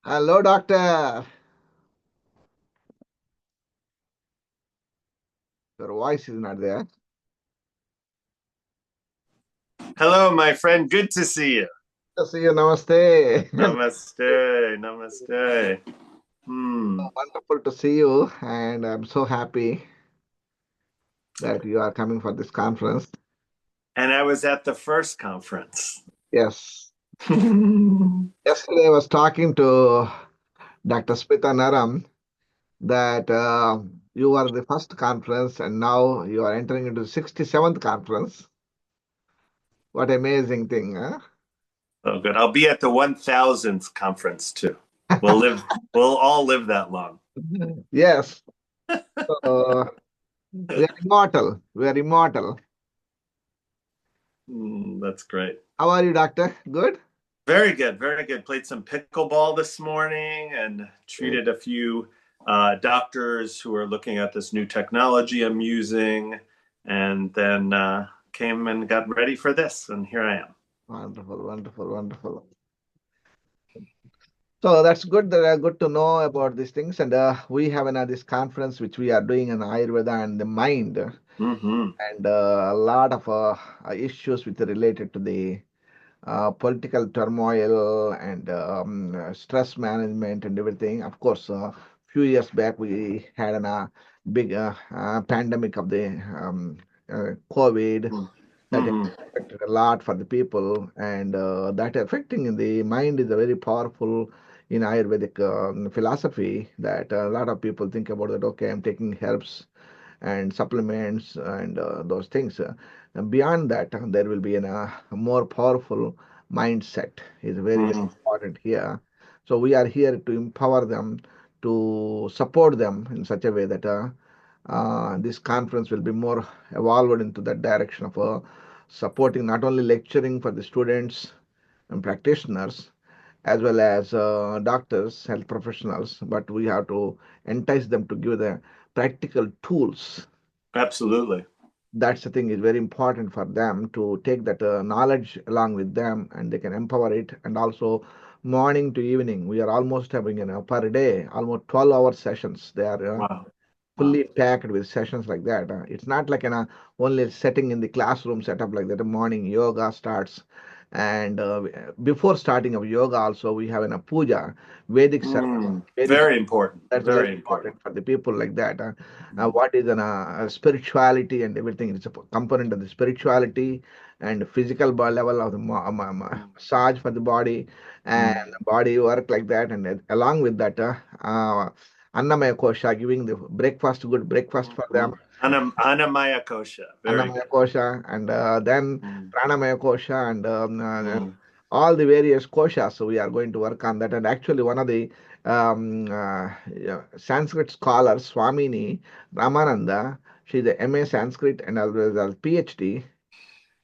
Hello, doctor. Your voice is not there. Hello, my friend. Good to see you. See you. Namaste. Namaste. Namaste. Hmm. Wonderful to see you, and I'm so happy that you are coming for this conference. And I was at the first conference. Yes. Yesterday, I was talking to Dr. Smita Naram that you are the first conference, and now you are entering into the 67th conference. What amazing thing, huh? Oh, good. I'll be at the 1000th conference too. We'll live. We'll all live that long. Yes. Uh, we are immortal. We are immortal. That's great. How are you, doctor? Good? Very good. Very good. Played some pickleball this morning and treated a few doctors who are looking at this new technology I'm using, and then came and got ready for this, and here I am. Wonderful, wonderful, wonderful. So that's good. Good to know about these things. And we have this conference which we are doing in Ayurveda and the mind, Hmm. and a lot of issues with related to the political turmoil and stress management and everything. Of course, a few years back we had a big pandemic of the COVID that Hmm. affected a lot for the people, and that affecting in the mind is a very powerful in Ayurvedic philosophy that a lot of people think about that. Okay, I'm taking herbs and supplements and those things. And beyond that, there will be a more powerful mindset is very, very Hmm. important here. So we are here to empower them, to support them in such a way that this conference will be more evolved into that direction of supporting not only lecturing for the students and practitioners as well as doctors, health professionals, but we have to entice them to give the practical tools. Absolutely. That's the thing is very important for them to take that knowledge along with them and they can empower it. And also morning to evening, we are almost having per day, almost 12-hour sessions. They are Wow. Wow. fully packed with sessions like that. It's not like only sitting in the classroom setup like that. The morning yoga starts, and before starting of yoga, also we have a puja, Vedic ceremony. Vedic Very important. that's very Very important. important for the people like that. What is spirituality and everything? It's a component of the spirituality and physical level of the massage for the body and Mm. body work like that. And along with that, Annamaya Kosha giving the breakfast, good breakfast for them. Anamaya kosha. Very Annamaya good. Kosha, and then Mm. Pranamaya Kosha, and Mm. all the various koshas. So we are going to work on that. And actually, one of the yeah, Sanskrit scholars, Swamini Ramananda, she's a MA Sanskrit and as well as a PhD,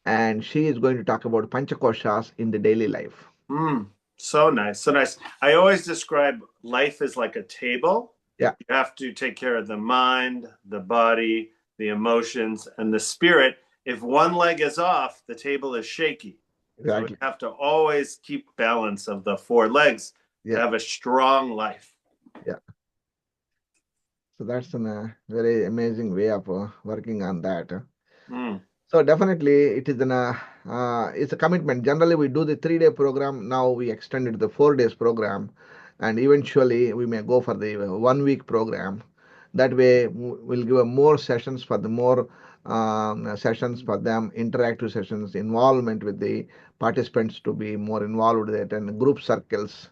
and she is going to talk about panchakoshas in the daily life. Mm. So nice. So nice. I always describe life as like a table. Yeah, You have to take care of the mind, the body, the emotions, and the spirit. If one leg is off, the table is shaky. So we exactly. have to always keep balance of the four legs to Yeah, have a strong life. yeah. So that's a very amazing way of working on that. Mm. So definitely it is it's a commitment. Generally we do the 3 day program. Now we extended the 4 days program, and eventually we may go for the 1 week program. That way we'll give more sessions for the more sessions for them, interactive sessions, involvement with the participants to be more involved with it, and group circles,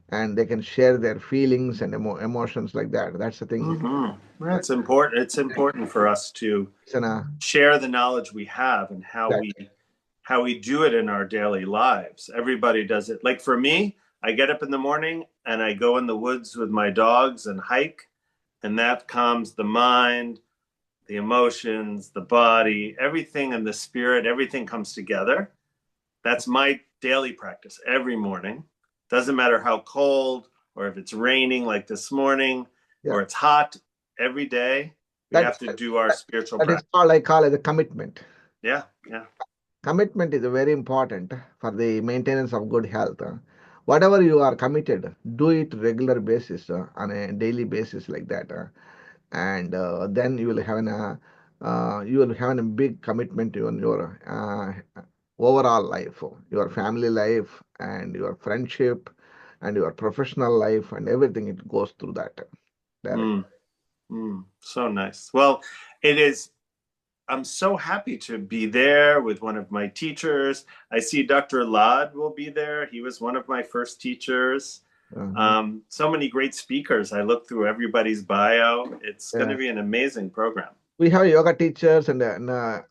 and they can share their feelings and emotions like that. That's the thing. And That's important. It's important for us to it's an share the knowledge we have and exactly. how we do it in our daily lives. Everybody does it. Like for me, I get up in the morning and I go in the woods with my dogs and hike, and that calms the mind, the emotions, the body, everything, and the spirit. Everything comes together. That's my daily practice every morning. Doesn't matter how cold or if it's raining like this morning Yeah, or it's hot. Every day we that, have to do our that spiritual that is practice. all I call as a commitment. Yeah, yeah. Commitment is very important for the maintenance of good health. whatever you are committed, do it regular basis, on a daily basis like that, and then you will have a big commitment in your overall life, your family life, and your friendship, and your professional life, and everything. It goes through that direct. Mm, so nice. Well, it is. I'm so happy to be there with one of my teachers. I see Dr. Lad will be there. He was one of my first teachers. Uh-huh. So many great speakers. I looked through everybody's bio. It's going to Yeah. be an amazing program. We have yoga teachers and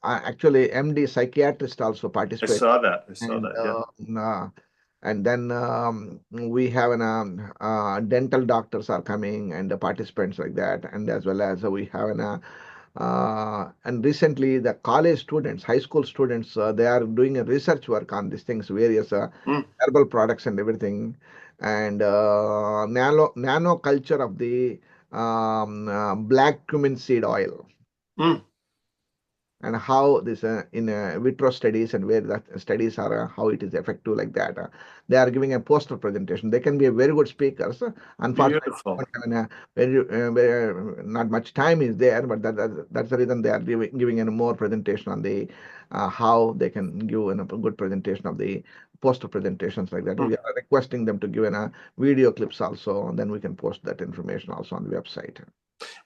actually MD psychiatrists also I participate. saw that. I saw And that. Yeah. and then we have dental doctors are coming and the participants like that, and as well as we have and recently the college students, high school students, they are doing a research work on these things, various Mm, herbal products and everything, and nano culture of the black cumin seed oil, mm. and how this in vitro studies and where that studies are, how it is effective like that. They are giving a poster presentation. They can be a very good speakers. Unfortunately, we Beautiful. don't have not much time is there, but that's the reason they are giving a more presentation on the how they can give a good presentation of the poster presentations like that. Mm. We are requesting them to give a video clips also, and then we can post that information also on the website.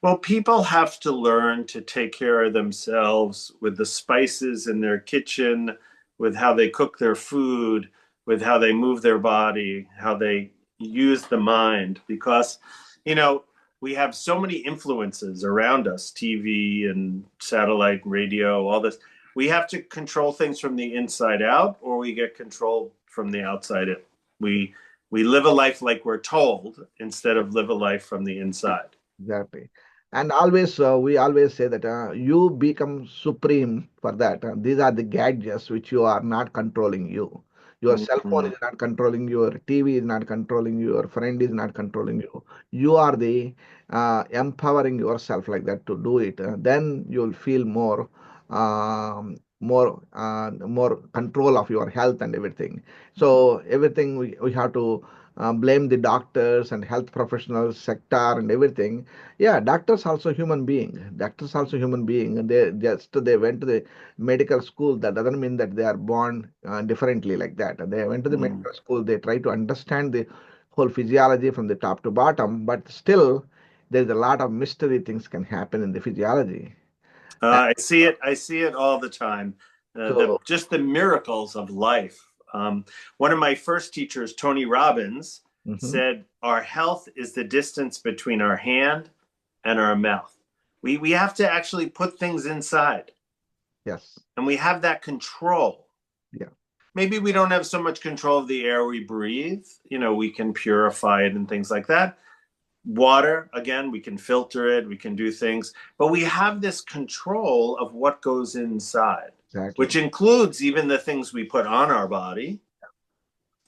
Well, people have to learn to take care of themselves with the spices in their kitchen, with how they cook their food, with how they move their body, how they use the mind. Because, you know, we have so many influences around us, TV and satellite radio, all this. We have to control things from the inside out, or we get control from the outside in. We we live a life like we're told instead of live a life from the inside. Exactly. And always, we always say that you become supreme for that. These are the gadgets which you are not controlling you. Your cell phone Mhm. is not controlling you, your TV is not controlling you, your friend is not controlling you. You are the empowering yourself like that to do it. Then you'll feel more control of your health and everything. So everything we have to blame the doctors and health professionals sector and everything. Yeah, doctors also human being. Doctors also human being. And they went to the medical school. That doesn't mean that they are born differently like that. They went to the Mm. medical school. They try to understand the whole physiology from the top to bottom. But still, there's a lot of mystery things can happen in the physiology. And I see it. I see it all the time. The so, just the miracles of life. One of my first teachers, Tony Robbins, mhm, said, "Our health is the distance between our hand and our mouth." We have to actually put things inside, yes, and we have that control. yeah, Maybe we don't have so much control of the air we breathe. You know, we can purify it and things like that. Water, again, we can filter it, we can do things, but we have this control of what goes inside, which exactly. includes even the things we put on our body.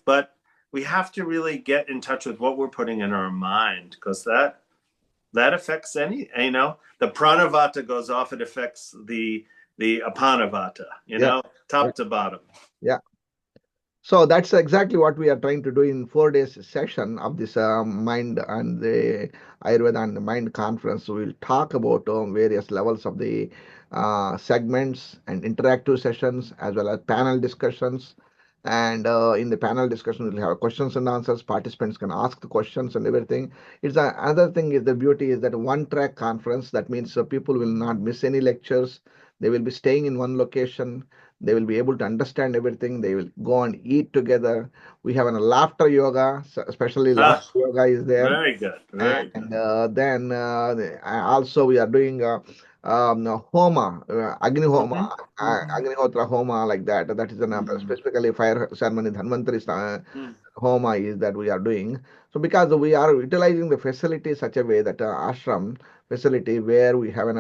But we have to really get in touch with what we're putting in our mind, because that affects any, you know, the pranavata goes off, it affects the apanavata, you Yeah, know, yeah, top to bottom. yeah. So that's exactly what we are trying to do in 4 days session of this mind and the Ayurveda and the mind conference. We'll talk about various levels of the segments and interactive sessions as well as panel discussions. And in the panel discussion, we'll have questions and answers. Participants can ask the questions and everything. Another thing is the beauty is that one track conference. That means people will not miss any lectures. They will be staying in one location. They will be able to understand everything. They will go and eat together. We have a laughter yoga, especially laughter Ah, yoga is there. very good, very good. And then also we are doing homa, Agni Homa, Mm-hmm. Mm-hmm. Agnihotra Homa like that. That is specifically fire ceremony, Dhanvantari Mm-hmm. Homa is that we are doing. So because we are utilizing the facility such a way that ashram facility where we have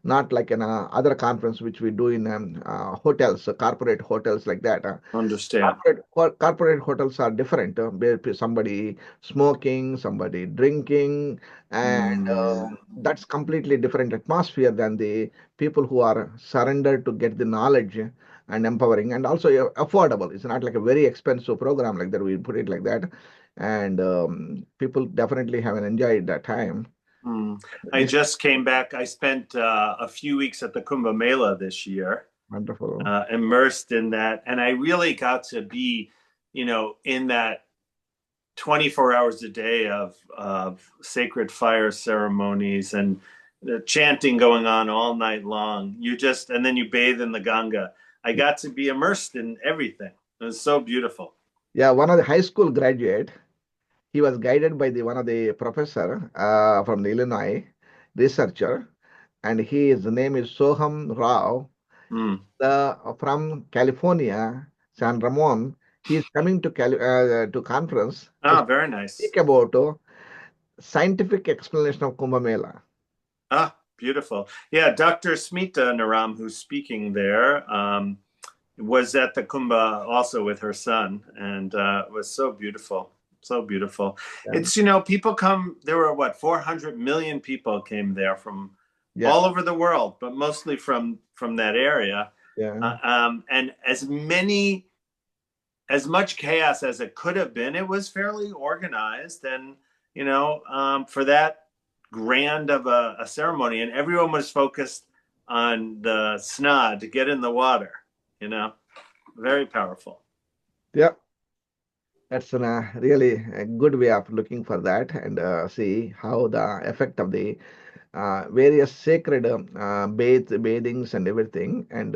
not like an other conference which we do in hotels, corporate hotels like that. Understand. Corporate hotels are different. Where somebody smoking, somebody drinking, and Mm. that's completely different atmosphere than the people who are surrendered to get the knowledge. and empowering, and also affordable. It's not like a very expensive program like that. We put it like that, and people definitely have enjoyed that time. Mm. I This just came back. I spent a few weeks at the Kumbh Mela this year, wonderful. immersed in that, and I really got to be, in that 24 hours a day of sacred fire ceremonies and the chanting going on all night long. And then you bathe in the Ganga. I got to be immersed in everything. It was so beautiful. Yeah, one of the high school graduate. He was guided by the one of the professor from the Illinois researcher, and his name is Soham Rao. Mm. From California, San Ramon. He is coming to to conference to Ah, very nice. speak about scientific explanation of Kumbh Mela. Ah, beautiful. Yeah, Dr. Smita Naram, who's speaking there, was at the Kumbh also with her son, and it was so beautiful. So beautiful. Yeah, It's, people come, there were what, 400 million people came there from yeah, all over the world, but mostly from that area. yeah, And as much chaos as it could have been, it was fairly organized. And, for that grand of a ceremony, and everyone was focused on the sna to get in the water, you know, very powerful. yeah. That's really a good way of looking for that and see how the effect of the various sacred bathings and everything, and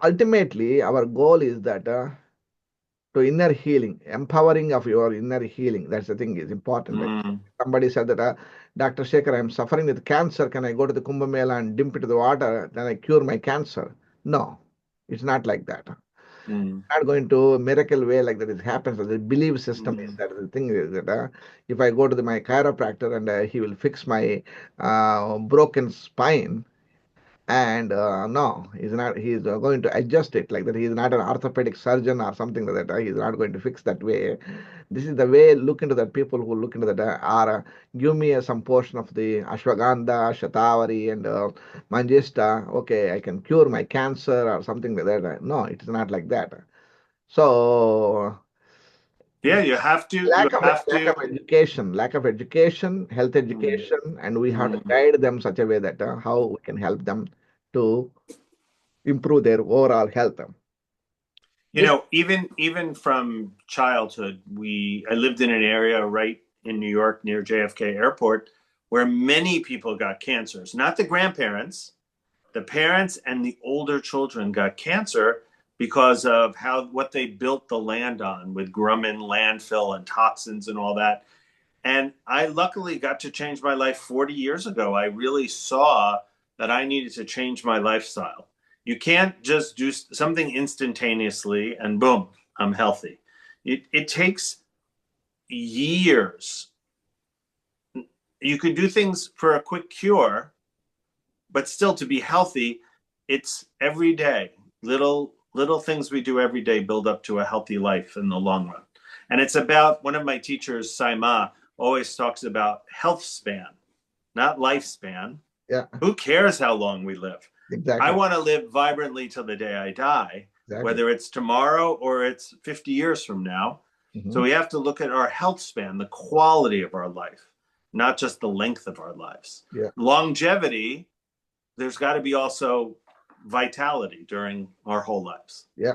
ultimately our goal is that to inner healing, empowering of your inner healing. That's the thing is important. Like Mm, somebody said that, Dr. Shekhar, I'm suffering with cancer. Can I go to the Kumbh Mela and dip into the water? Then I cure my cancer? No, it's not like that. mm, Not going to miracle way like that. It happens. The belief system is mm. that the thing is that if I go to my chiropractor and he will fix my broken spine, and no, he's not. He's going to adjust it like that. He's not an orthopedic surgeon or something like that. He's not going to fix that way. This is the way look into that. People who look into that are give me some portion of the ashwagandha, shatavari, and manjista. Okay, I can cure my cancer or something like that. No, it is not like that. So Yeah, you have lack to. of education, health Mm, education, and we have to mm. guide them such a way that how we can help them to improve their overall health. This, Even from childhood, I lived in an area right in New York near JFK Airport where many people got cancers. Not the grandparents, the parents and the older children got cancer because of what they built the land on with Grumman landfill and toxins and all that. And I luckily got to change my life 40 years ago. I really saw that I needed to change my lifestyle. You can't just do something instantaneously and boom, I'm healthy. It takes years. You could do things for a quick cure, but still to be healthy, it's every day. Little things we do every day build up to a healthy life in the long run. And it's about one of my teachers, Saima, always talks about health span, not lifespan. yeah, Who cares how long we live? I exactly, want to live vibrantly till the day I die, exactly. whether it's tomorrow or it's 50 years from now. So Hmm. we have to look at our health span, the quality of our life, not just the length of our lives. Yeah, Longevity, there's got to be also vitality during our whole lives. yeah.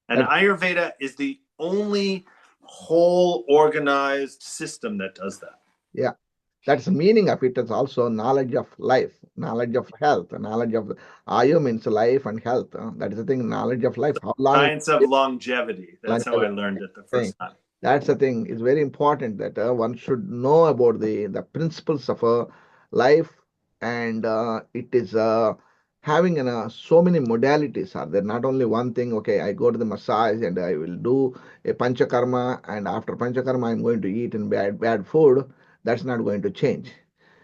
And That Ayurveda is the only whole organized system that does that. yeah. That's the meaning of it. Is also knowledge of life, knowledge of health, knowledge of Ayu means life and health. That is the thing. Knowledge of life. How long you Science of longevity. That's how I longevity learned it the thing. first time. That's the thing. It's very important that one should know about the principles of a life, and it is having so many modalities are there. Not only one thing. Okay, I go to the massage and I will do a panchakarma, and after panchakarma, I'm going to eat in bad food. That's not going to change.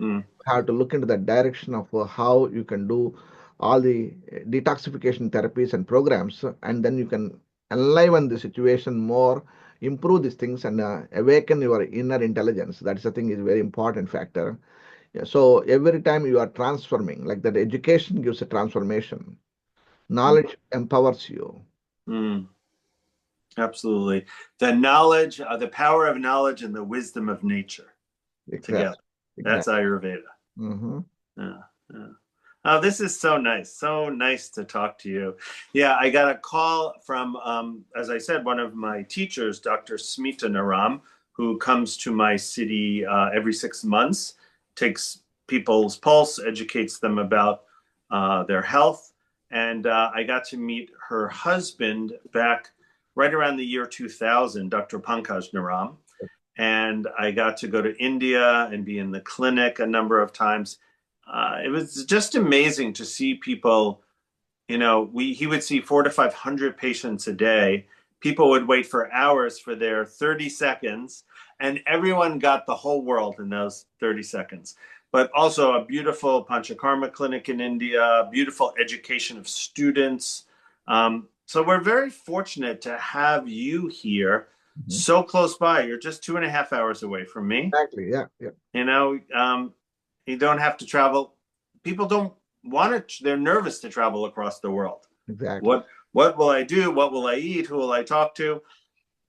Mm. Have to look into the direction of how you can do all the detoxification therapies and programs, and then you can enliven the situation more, improve these things, and awaken your inner intelligence. That's the thing is very important factor. Yeah, so every time you are transforming, like that, education gives a transformation. Knowledge empowers you. Mm, absolutely. The knowledge, the power of knowledge and the wisdom of nature together. Exactly. That's Exactly. Ayurveda. Hmm. Yeah, yeah. Oh, this is so nice. So nice to talk to you. Yeah, I got a call from, as I said, one of my teachers, Dr. Smita Naram, who comes to my city every 6 months, takes people's pulse, educates them about their health. And I got to meet her husband back right around the year 2000, Dr. Pankaj Naram. And I got to go to India and be in the clinic a number of times. It was just amazing to see people. He would see 400 to 500 patients a day. People would wait for hours for their 30 seconds, and everyone got the whole world in those 30 seconds. But also a beautiful panchakarma clinic in India, beautiful education of students. So we're very fortunate to have you here Hmm. so close by. You're just 2.5 hours away from me. Exactly. Yeah. Yeah. You know, you don't have to travel. People don't want to, they're nervous to travel across the world. Exactly. What will I do? What will I eat? Who will I talk to?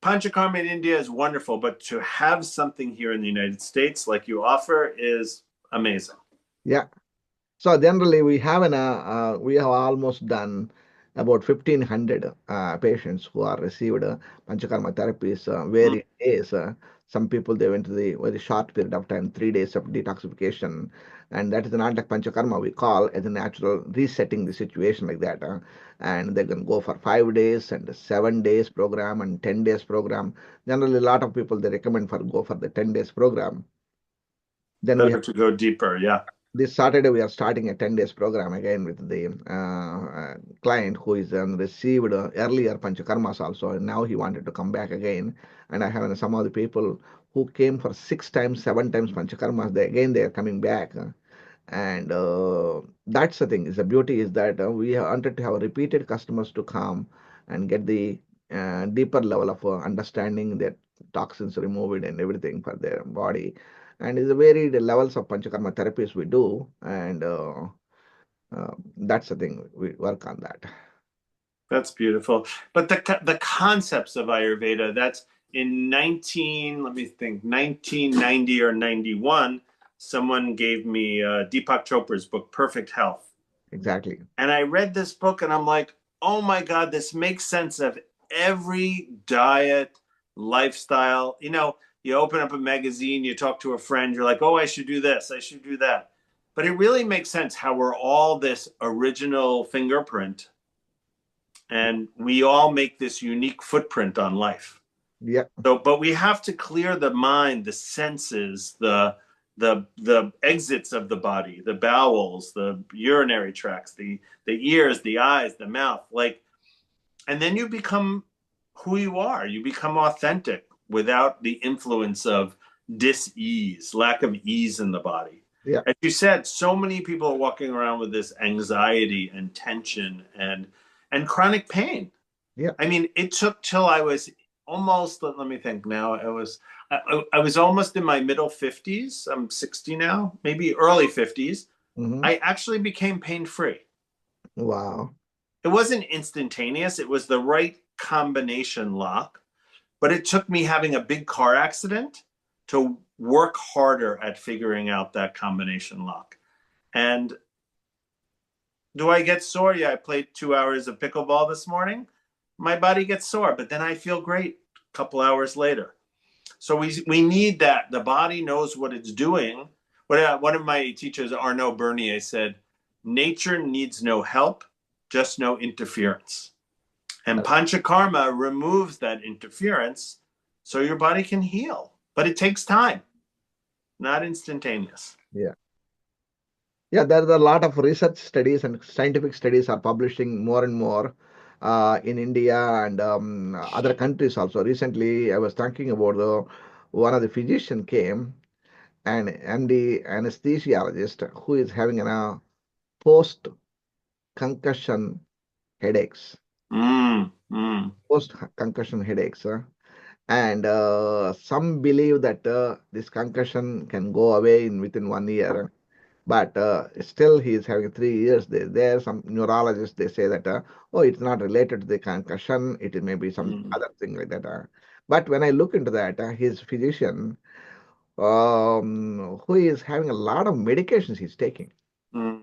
Panchakarma in India is wonderful, but to have something here in the United States like you offer is amazing. Yeah. So generally, we have almost done about 1,500 patients who are received panchakarma therapies Mm. varied days. Some people they went to the very short period of time, 3 days of detoxification, and that is not like panchakarma. We call as a natural resetting the situation like that, and they can go for 5 days and 7 days program and 10 days program. Generally, a lot of people they recommend for go for the 10 days program. Then we Better to go deeper. Yeah. this Saturday we are starting a 10 days program again with the client who is received earlier panchakarmas also, and now he wanted to come back again. And I have some of the people who came for 6 times, 7 times panchakarmas. They are coming back. And that's the thing. Is the beauty is that we have wanted to have repeated customers to come and get the deeper level of understanding that toxins removed and everything for their body. And it's a varied levels of panchakarma therapies we do, and that's the thing. We work on that. That's beautiful. But the concepts of Ayurveda, that's in let me think, 1990 or 91, someone gave me Deepak Chopra's book, Perfect Health. Exactly. And I read this book and I'm like, oh my God, this makes sense of every diet, lifestyle. You open up a magazine, you talk to a friend, you're like, oh, I should do this, I should do that. But it really makes sense how we're all this original fingerprint and we all make this unique footprint on life. Yeah. So, but we have to clear the mind, the senses, the exits of the body, the bowels, the urinary tracts, the ears, the eyes, the mouth, and then you become who you are. You become authentic without the influence of dis-ease, lack of ease in the body. Yeah. As you said, so many people are walking around with this anxiety and tension and chronic pain. Yeah. I mean, it took till I was almost, let me think now, I was almost in my middle 50s. I'm 60 now, maybe early 50s. Hmm. I actually became pain free. Wow. It wasn't instantaneous, it was the right combination lock, but it took me having a big car accident to work harder at figuring out that combination lock. And do I get sore? Yeah, I played 2 hours of pickleball this morning. My body gets sore, but then I feel great a couple hours later. So we need that. The body knows what it's doing. One of my teachers, Arnaud Bernier, said, "Nature needs no help, just no interference." And panchakarma removes that interference, so your body can heal. But it takes time, not instantaneous. Yeah. Yeah, there are a lot of research studies and scientific studies are publishing more and more in India and other countries also. Recently, I was talking about one of the physician came and the anesthesiologist who is having a post concussion headaches, Mm, mm. post concussion headaches. And some believe that this concussion can go away in within 1 year. But still he is having 3 years. There are some neurologists, they say that, oh, it's not related to the concussion, it may be some Mm, other thing like that. But when I look into that, his physician, who is having a lot of medications he's taking, mm,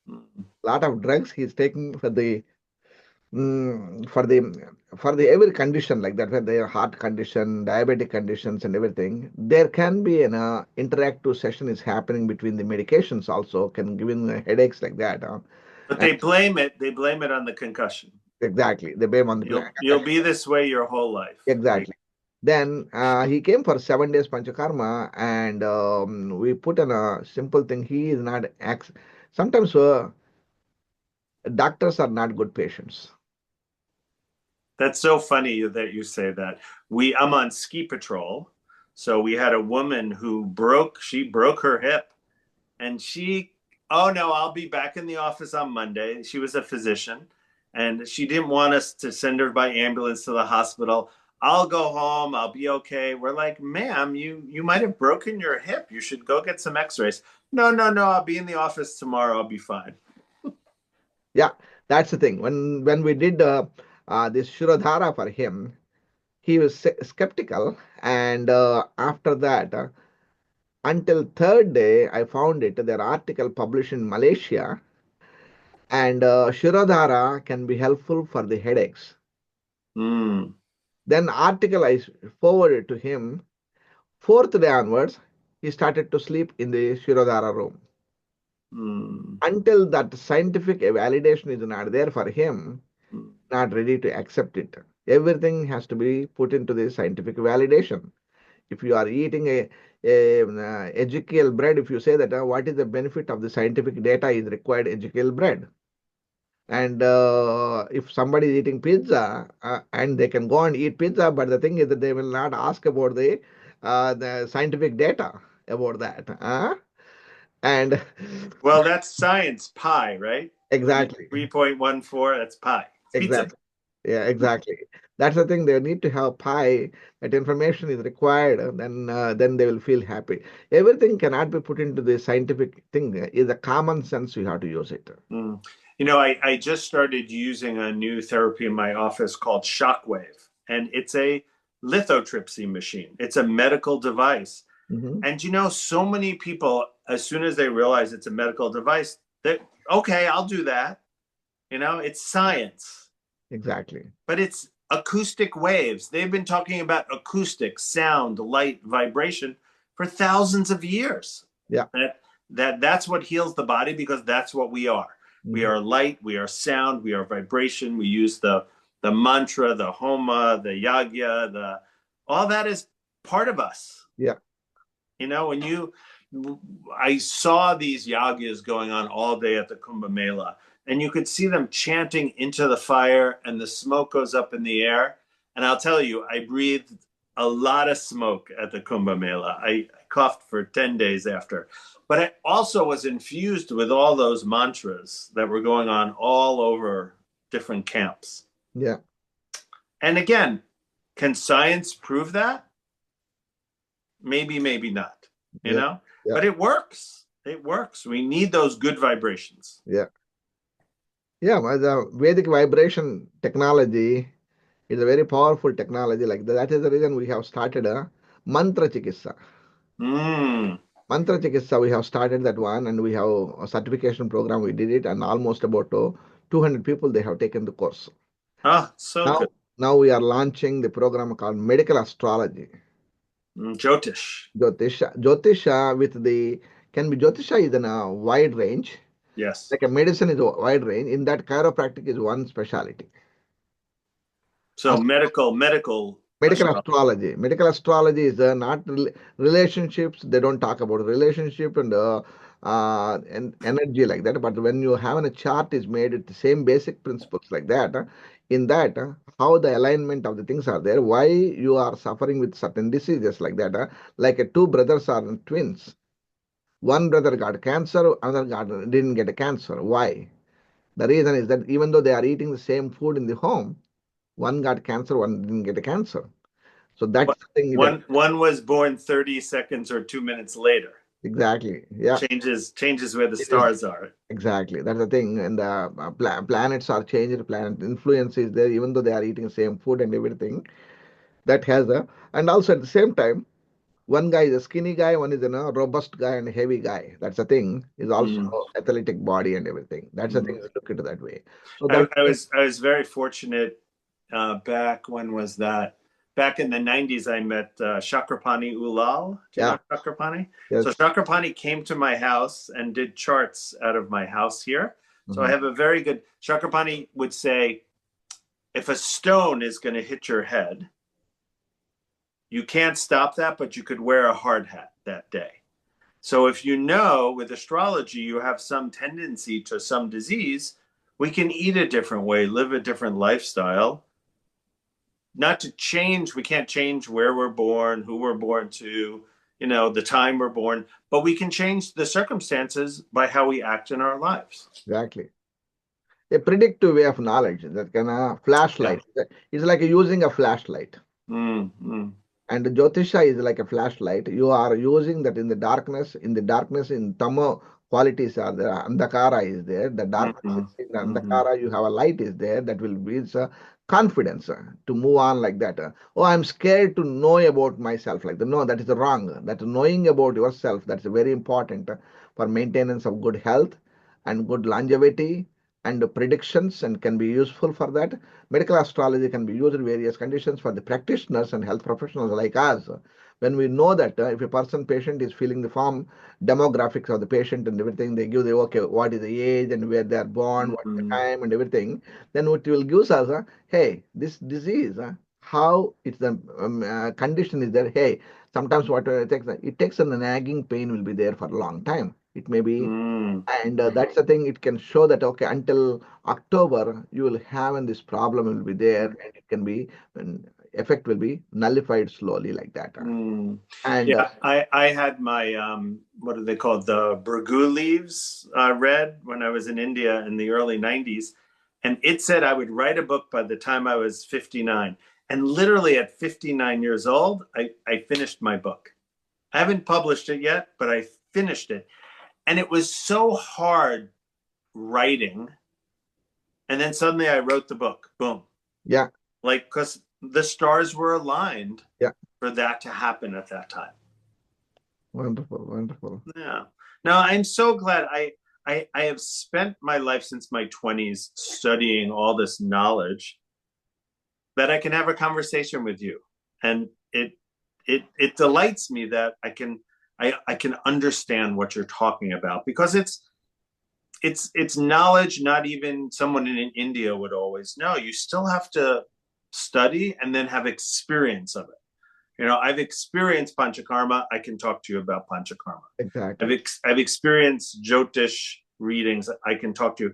mm. lot of drugs he's taking for the for the every condition like that, where their heart condition, diabetic conditions, and everything. There can be an interactive session is happening between the medications also can give him headaches like that. But And they blame it on the concussion. exactly, the blame on the You'll be this way your whole life. Like, exactly. Then he came for 7 days panchakarma, and we put on a simple thing. He is not sometimes doctors are not good patients. that's so funny that you say that. I'm on ski patrol, so we had a woman who broke her hip, and oh no, I'll be back in the office on Monday. She was a physician, and she didn't want us to send her by ambulance to the hospital. I'll go home. I'll be okay. We're like, ma'am, you might have broken your hip. You should go get some X-rays. No, no, no. I'll be in the office tomorrow. I'll be fine. Yeah, that's the thing. When we did this Shirodhara for him, he was skeptical, and after that, until third day, I found it. Their article published in Malaysia, and Shirodhara can be helpful for the headaches. Mm, Then article I forwarded to him. Fourth day onwards, he started to sleep in the Shirodhara room. mm, Until that scientific validation is not there for him, mm. not ready to accept it. Everything has to be put into the scientific validation. If you are eating a Ezekiel bread, if you say that what is the benefit of the scientific data is required Ezekiel bread. And if somebody is eating pizza and they can go and eat pizza, but the thing is that they will not ask about the scientific data about that. And Well, that's science pi, right? When you exactly, 3.14, that's pi. It's pizza. exactly. Yeah, exactly. That's the thing. They need to have pi. That information is required, and then they will feel happy. Everything cannot be put into the scientific thing. Is a common sense. You have to use it. Mm. I just started using a new therapy in my office called Shockwave, and it's a lithotripsy machine. It's a medical device. Hmm. And so many people, as soon as they realize it's a medical device, they okay, I'll do that. It's science, Exactly. but it's acoustic waves. They've been talking about acoustic, sound, light, vibration for thousands of years. Yeah. That's what heals the body because that's what we are. We Hmm. are light, we are sound, we are vibration. We use the mantra, the homa, the yagya, the all that is part of us. Yeah. When I saw these yagyas going on all day at the Kumbh Mela, and you could see them chanting into the fire, and the smoke goes up in the air. And I'll tell you, I breathed a lot of smoke at the Kumbh Mela. I coughed for 10 days after. But I also was infused with all those mantras that were going on all over different camps. Yeah. And again, can science prove that? Maybe, maybe not, Yeah. Yeah. but it works. It works. We need those good vibrations. Yeah. Yeah. The Vedic vibration technology is a very powerful technology. Like that. That is the reason we have started a mantra chikitsa. Mm. Mantra chikitsa, we have started that one, and we have a certification program. We did it, and almost about 200 people they have taken the course. Ah, so Now, good. now we are launching the program called Medical Astrology. Jyotish. Jyotisha with the can be Jyotisha is in a wide range. Yes. Like a medicine is a wide range. In that, chiropractic is one specialty. So medical Medical astrology. astrology. Medical astrology is not relationships. They don't talk about relationship and energy like that. But when you have a chart is made, it's the same basic principles like that. In that, how the alignment of the things are there, why you are suffering with certain diseases like that. Like two brothers are twins. One brother got cancer, another didn't get a cancer. Why? The reason is that even though they are eating the same food in the home, one got cancer, one didn't get a cancer. So that's the thing that One was born 30 seconds or 2 minutes later. Exactly. Yeah. Changes where the It is stars are. exactly. That's the thing. And the planets are changed. Planet influence is there, even though they are eating same food and everything. That has a, and also at the same time, one guy is a skinny guy, one is a robust guy and a heavy guy. That's the thing. Is also Mm, athletic body and everything. That's the thing. mm. Look into that way. So that's I was very fortunate back. When was that? Back in the 90s, I met Chakrapani Ulal. Do you yeah. know Chakrapani? So Yes. Chakrapani came to my house and did charts out of my house here. So I Mhm. have a very good. Chakrapani would say, if a stone is going to hit your head, you can't stop that, but you could wear a hard hat that day. So if you know with astrology you have some tendency to some disease, we can eat a different way, live a different lifestyle. Not to change, we can't change where we're born, who we're born to, the time we're born, but we can change the circumstances by how we act in our lives. Exactly. A predictive way of knowledge that can Yeah. flashlight. It's like using a flashlight. Mm, mm, And Jyotisha is like a flashlight. You are using that in the darkness, in Tamo qualities are there. Andhakara is there. The mm, darkness is mm, in the mm, Andhakara, you have a light is there that will be confidence to move on like that. Oh, I'm scared to know about myself like that. No, that is wrong. That knowing about yourself, that's very important for maintenance of good health and good longevity and predictions and can be useful for that. Medical astrology can be used in various conditions for the practitioners and health professionals like us. When we know that if a person patient is filling the form, demographics of the patient and everything, they give the okay, what is the age and where they are born, mm, what is the mm, time and everything, then it will give us, hey, this disease, how it's the condition is there. Hey, sometimes what it takes a nagging pain will be there for a long time. It may be mm, and that's the thing, it can show that okay, until October you will have and this problem will be there mm. and it can be effect will be nullified slowly like that. Mm. And Yeah, I had my what are they called, the burgoo leaves read when I was in India in the early 90s, and it said I would write a book by the time I was 59. And literally at 59 years old, I finished my book. I haven't published it yet, but I finished it. And it was so hard writing. And then suddenly I wrote the book. Boom. yeah, Like, because the stars were aligned yeah, for that to happen at that time. wonderful, wonderful. Yeah. No, I'm so glad. I have spent my life since my 20s studying all this knowledge that I can have a conversation with you. And it delights me that I can understand what you're talking about, because it's knowledge not even someone in India would always know. You still have to study and then have experience of it. I've experienced panchakarma. I can talk to you about panchakarma. Exactly. I've experienced Jyotish readings. I can talk to you.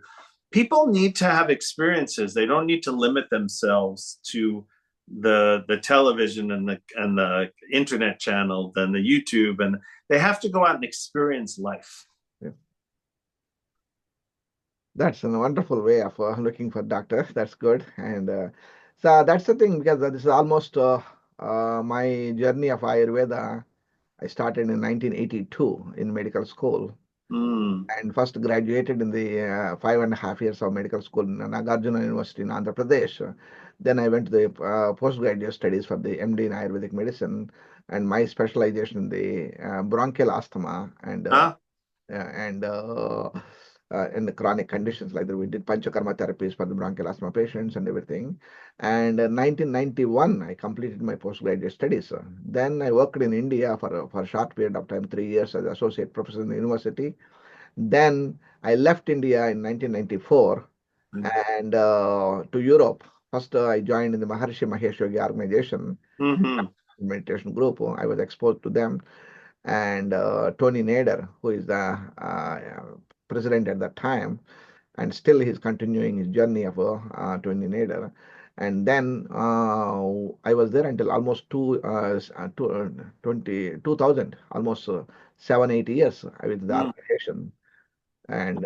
People need to have experiences. They don't need to limit themselves to the television and the internet channel and the YouTube, and they have to go out and experience life. Yeah. That's a wonderful way of looking for doctor. That's good. And so that's the thing because this is almost my journey of Ayurveda. I started in 1982 in medical school Mm, and first graduated in the 5.5 years of medical school in Nagarjuna University in Andhra Pradesh. Then I went to the postgraduate studies for the MD in Ayurvedic medicine and my specialization in the bronchial asthma huh? and the chronic conditions like that. We did panchakarma therapies for the bronchial asthma patients and everything. And 1991, I completed my postgraduate studies. Then I worked in India for a short period of time, 3 years as associate professor in the university. Then I left India in 1994 and to Europe. First, I joined in the Maharishi Mahesh Yogi organization Mm-hmm. meditation group. I was exposed to them and Tony Nader, who is the president at that time, and still he's continuing his journey of Tony Nader. And then I was there until almost 2000, almost 7, 8 years I was in the Mm. organization. And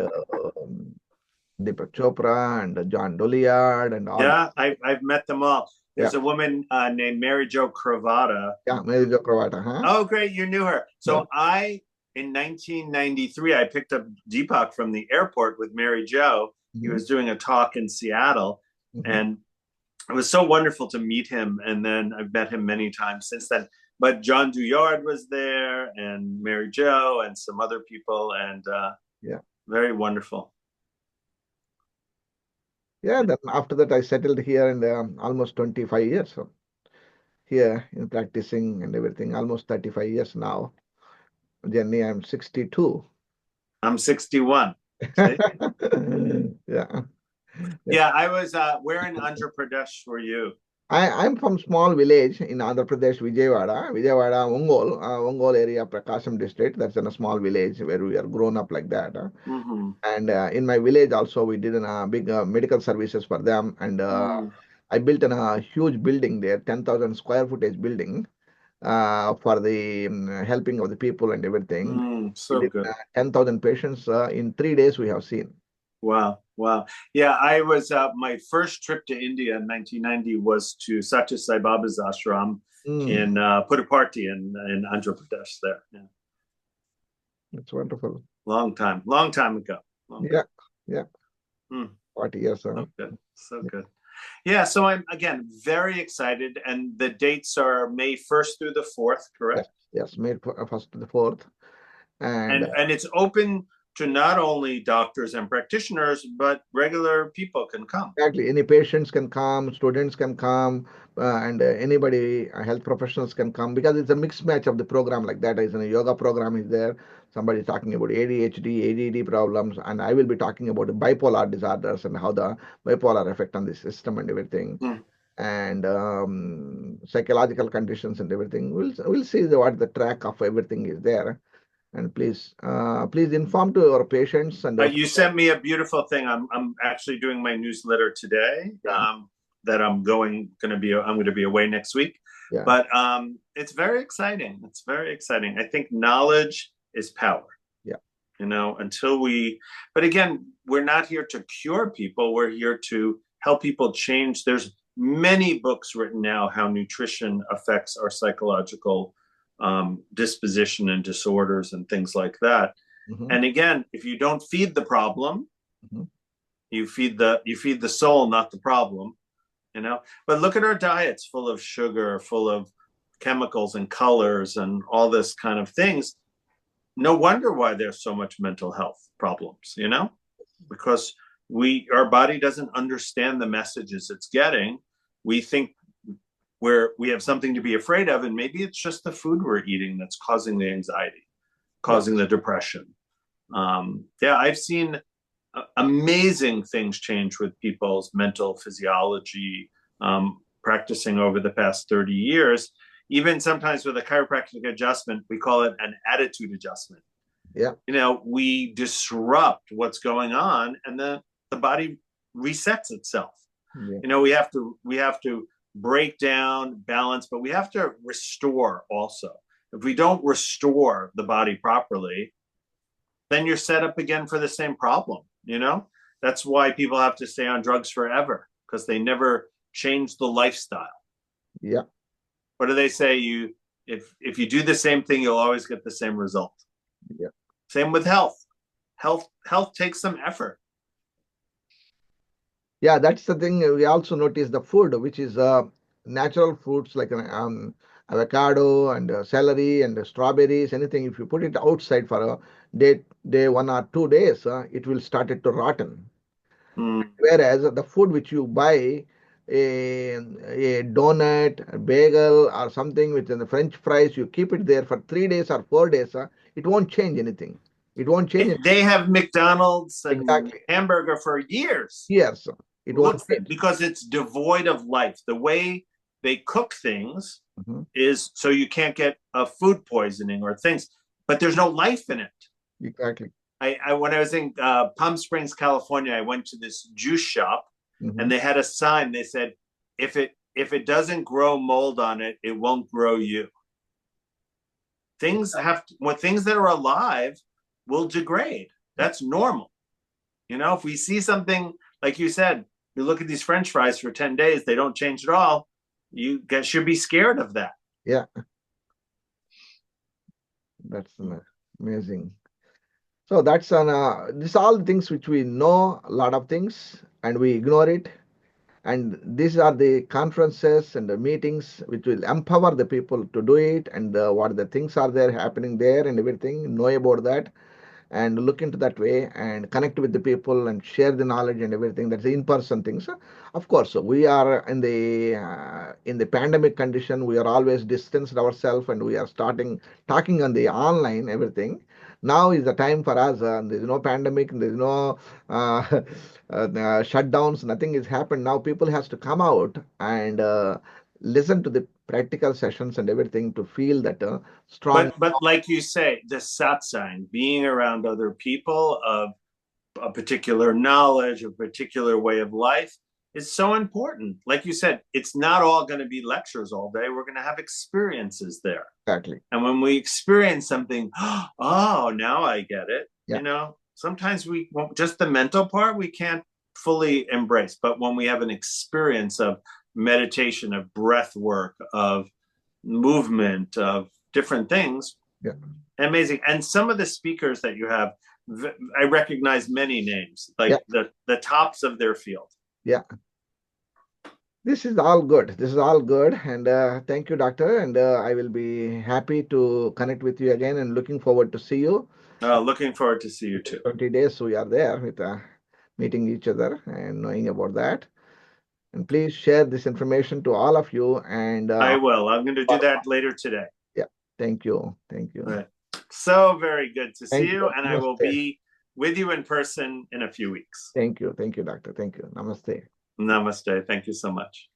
Deepak Chopra and John Dolliard and all. Yeah, I've met them all. Yeah, There's a woman named Mary Jo Cravata. yeah, Mary Jo Cravata, huh? Oh, great, you knew her. Yeah, So I in 1993, I picked up Deepak from the airport with Mary Jo. He Mhm. was doing a talk in Seattle, Mhm. and it was so wonderful to meet him. And then I've met him many times since then. But John Duyard was there, and Mary Jo, and some other people, and Yeah. very wonderful. Yeah. Then after that, I settled here in almost 25 years. So here in practicing and everything, almost 35 years now. Jenny, I'm 62. I'm 61. See? Yeah. Yes. Yeah, I was. Where in Andhra Pradesh were you? I'm from small village in Andhra Pradesh, Vijayawada, Ongole area, Prakasam district. That's in a small village where we are grown up like that. Mm-hmm. And in my village also, we did a big medical services for them. And Mm, I built a huge building there, 10,000 square footage building for the helping of the people and everything. We so did good. 10,000 patients in 3 days we have seen. Wow, wow. Yeah, I was. My first trip to India in 1990 was to Satya Sai Baba's ashram Mm, in Puttaparthi in Andhra Pradesh. There, yeah. it's wonderful. Long time ago. Long time. Yeah, yeah, Mm, 40 years. so good, so Yeah. good. Yeah, so I'm again very excited, and the dates are May 1st through the 4th, Yes, correct? yes, May 1st to the 4th. And And it's open to not only doctors and practitioners, but regular people can come. exactly, any patients can come, students can come, and anybody, health professionals can come because it's a mixed match of the program like that. Is a yoga program is there. Somebody talking about ADHD, ADD problems, and I will be talking about the bipolar disorders and how the bipolar affect on the system and everything, Mm. and psychological conditions and everything. We'll see what the track of everything is there. And please inform to your patients and You sent me a beautiful thing. I'm actually doing my newsletter today. yeah, That I'm going to be away next week, yeah, but it's very exciting. It's very exciting. I think knowledge is power. yeah, You know, but again, we're not here to cure people. We're here to help people change. There's many books written now how nutrition affects our psychological disposition and disorders and things like that. hmm, And again, if you don't feed the problem, hmm, you feed the soul, not the problem. You know. But look at our diets, full of sugar, full of chemicals and colors and all this kind of things. No wonder why there's so much mental health problems. You know, because our body doesn't understand the messages it's getting. We think we have something to be afraid of, and maybe it's just the food we're eating that's causing the anxiety, yeah, causing the depression. Yeah, I've seen amazing things change with people's mental physiology, practicing over the past 30 years. Even sometimes with a chiropractic adjustment, we call it an attitude adjustment. yeah, You know, we disrupt what's going on, and the body resets itself. yeah, You know, we have to break down, balance, but we have to restore also. If we don't restore the body properly, then you're set up again for the same problem. You know, that's why people have to stay on drugs forever because they never change the lifestyle. yeah, What do they say? If you do the same thing, you'll always get the same result. yeah. Same with health. Health takes some effort. Yeah, that's the thing. We also notice the food, which is natural fruits like avocado and celery and strawberries, anything. If you put it outside for a day 1 or 2 days, it will start it to rotten. Mm. Whereas the food which you buy, a donut, a bagel, or something within the French fries, you keep it there for 3 days or 4 days, it won't change anything. It won't change anything. They have McDonald's and Exactly. hamburger for years. Yes, it won't change. Because it's devoid of life. The way they cook things Mhm. is so you can't get a food poisoning or things, but there's no life in it. Exactly. When I was in Palm Springs, California, I went to this juice shop, and Hmm. they had a sign. They said, if it doesn't grow mold on it, it won't grow you. Things that are alive will degrade. That's normal. You know, if we see something like you said, you look at these French fries for 10 days, they don't change at all. Should be scared of that. Yeah, that's the Amazing. So that's on this all the things which we know a lot of things and we ignore it. And these are the conferences and the meetings which will empower the people to do it and what the things are there happening there and everything. Know about that and look into that way and connect with the people and share the knowledge and everything. That's the in-person things. Of course, we are in the pandemic condition. We are always distanced ourselves and we are starting talking on the online everything. Now is the time for us. There is no pandemic. There is no shutdowns. Nothing has happened. Now people has to come out and listen to the practical sessions and everything to feel that strong. But like you say, the satsang, being around other people of a particular knowledge, a particular way of life, is so important. Like you said, it's not all going to be lectures all day. We're going to have experiences there. Exactly. And when we experience something, oh, now I get it. Yeah. Sometimes we just the mental part we can't fully embrace. But when we have an experience of meditation, of breath work, of movement, of different things, Yeah. amazing. And some of the speakers that you have, I recognize many names, like Yeah. the tops of their field. Yeah. This is all good. This is all good. And thank you, doctor. And I will be happy to connect with you again and looking forward to see you. Looking forward to see you too. 20 days we are there with meeting each other and knowing about that. And please share this information to all of you. And I will. I'm going to do that later today. yeah, thank you. Thank you. Right. So very good to see Thank you. you. And I will Namaste. be with you in person in a few weeks. Thank you. Thank you, doctor. Thank you. Namaste. Namaste. Thank you so much.